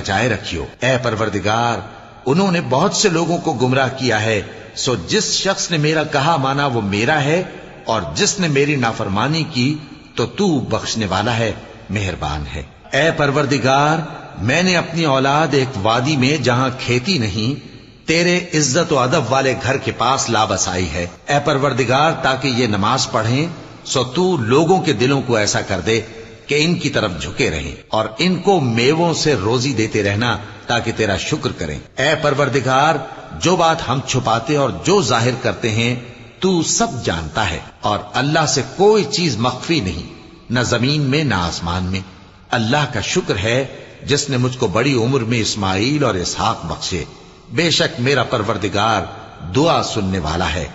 بچائے رکھیو۔ اے پروردگار، انہوں نے بہت سے لوگوں کو گمراہ کیا ہے، سو جس شخص نے میرا کہا مانا وہ میرا ہے، اور جس نے میری نافرمانی کی تو تو بخشنے والا ہے، مہربان ہے۔ اے پروردگار، میں نے اپنی اولاد ایک وادی میں جہاں کھیتی نہیں، تیرے عزت و ادب والے گھر کے پاس لا بسائی ہے۔ اے پروردگار، تاکہ یہ نماز پڑھیں، سو تو لوگوں کے دلوں کو ایسا کر دے کہ ان کی طرف جھکے رہیں، اور ان کو میووں سے روزی دیتے رہنا تاکہ تیرا شکر کریں۔ اے پروردگار، جو بات ہم چھپاتے اور جو ظاہر کرتے ہیں تو سب جانتا ہے، اور اللہ سے کوئی چیز مخفی نہیں، نہ زمین میں نہ آسمان میں۔ اللہ کا شکر ہے جس نے مجھ کو بڑی عمر میں اسماعیل اور اسحاق بخشے۔ بے شک میرا پروردگار دعا سننے والا ہے۔